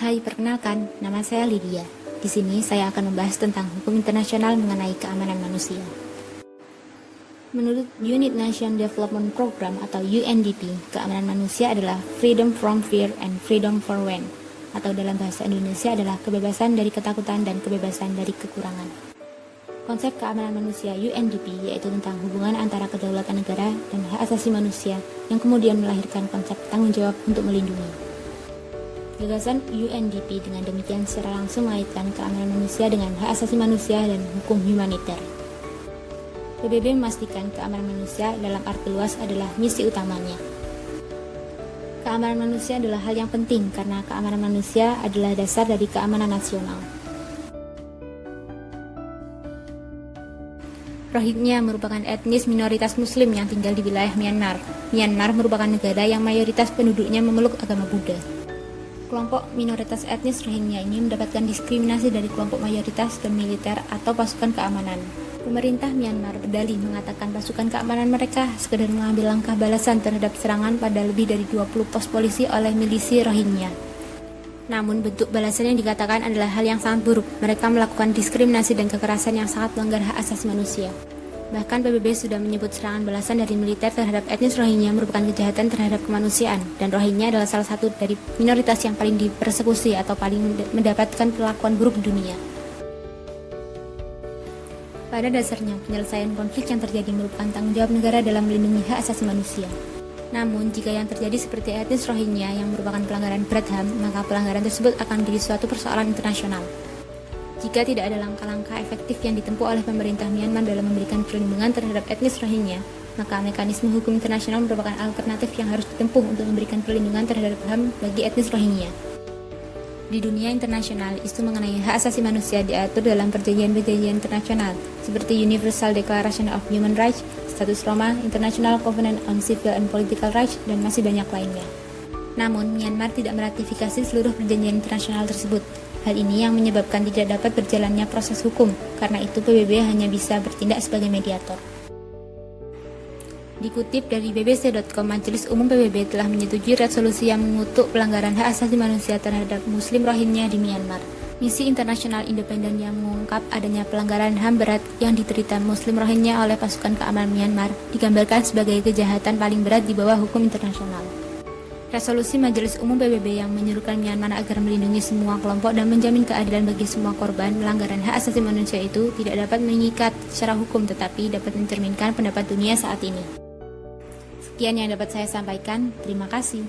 Hai, perkenalkan, nama saya Lydia. Di sini saya akan membahas tentang hukum internasional mengenai keamanan manusia. Menurut United Nations Development Program atau UNDP, keamanan manusia adalah freedom from fear and freedom for when, atau dalam bahasa Indonesia adalah kebebasan dari ketakutan dan kebebasan dari kekurangan. Konsep keamanan manusia UNDP yaitu tentang hubungan antara kedaulatan negara dan hak asasi manusia yang kemudian melahirkan konsep tanggung jawab untuk melindungi. Gagasan UNDP dengan demikian secara langsung mengaitkan keamanan manusia dengan hak asasi manusia dan hukum humaniter. PBB memastikan keamanan manusia dalam arti luas adalah misi utamanya. Keamanan manusia adalah hal yang penting karena keamanan manusia adalah dasar dari keamanan nasional. Rohingya merupakan etnis minoritas Muslim yang tinggal di wilayah Myanmar. Myanmar merupakan negara yang mayoritas penduduknya memeluk agama Buddha. Kelompok minoritas etnis Rohingya ini mendapatkan diskriminasi dari kelompok mayoritas dan militer atau pasukan keamanan. Pemerintah Myanmar berdalih mengatakan pasukan keamanan mereka sekedar mengambil langkah balasan terhadap serangan pada lebih dari 20 pos polisi oleh milisi Rohingya. Namun bentuk balasan yang dikatakan adalah hal yang sangat buruk. Mereka melakukan diskriminasi dan kekerasan yang sangat melanggar hak asasi manusia. Bahkan PBB sudah menyebut serangan balasan dari militer terhadap etnis Rohingya merupakan kejahatan terhadap kemanusiaan, dan Rohingya adalah salah satu dari minoritas yang paling dipersekusi atau paling mendapatkan perlakuan buruk di dunia. Pada dasarnya, penyelesaian konflik yang terjadi merupakan tanggung jawab negara dalam melindungi hak asasi manusia. Namun, jika yang terjadi seperti etnis Rohingya yang merupakan pelanggaran berat HAM, maka pelanggaran tersebut akan menjadi suatu persoalan internasional. Jika tidak ada langkah-langkah efektif yang ditempuh oleh pemerintah Myanmar dalam memberikan perlindungan terhadap etnis Rohingya, maka mekanisme hukum internasional merupakan alternatif yang harus ditempuh untuk memberikan perlindungan terhadap HAM bagi etnis Rohingya. Di dunia internasional, isu mengenai hak asasi manusia diatur dalam perjanjian-perjanjian internasional, seperti Universal Declaration of Human Rights, Status Roma, International Covenant on Civil and Political Rights, dan masih banyak lainnya. Namun, Myanmar tidak meratifikasi seluruh perjanjian internasional tersebut. Hal ini yang menyebabkan tidak dapat berjalannya proses hukum, karena itu PBB hanya bisa bertindak sebagai mediator. Dikutip dari bbc.com, Majelis Umum PBB telah menyetujui resolusi yang mengutuk pelanggaran hak asasi manusia terhadap Muslim Rohingya di Myanmar. Misi internasional independen yang mengungkap adanya pelanggaran HAM berat yang diterita Muslim Rohingya oleh pasukan keamanan Myanmar digambarkan sebagai kejahatan paling berat di bawah hukum internasional. Resolusi Majelis Umum PBB yang menyerukan Myanmar agar melindungi semua kelompok dan menjamin keadilan bagi semua korban pelanggaran hak asasi manusia itu tidak dapat mengikat secara hukum, tetapi dapat mencerminkan pendapat dunia saat ini. Sekian yang dapat saya sampaikan, terima kasih.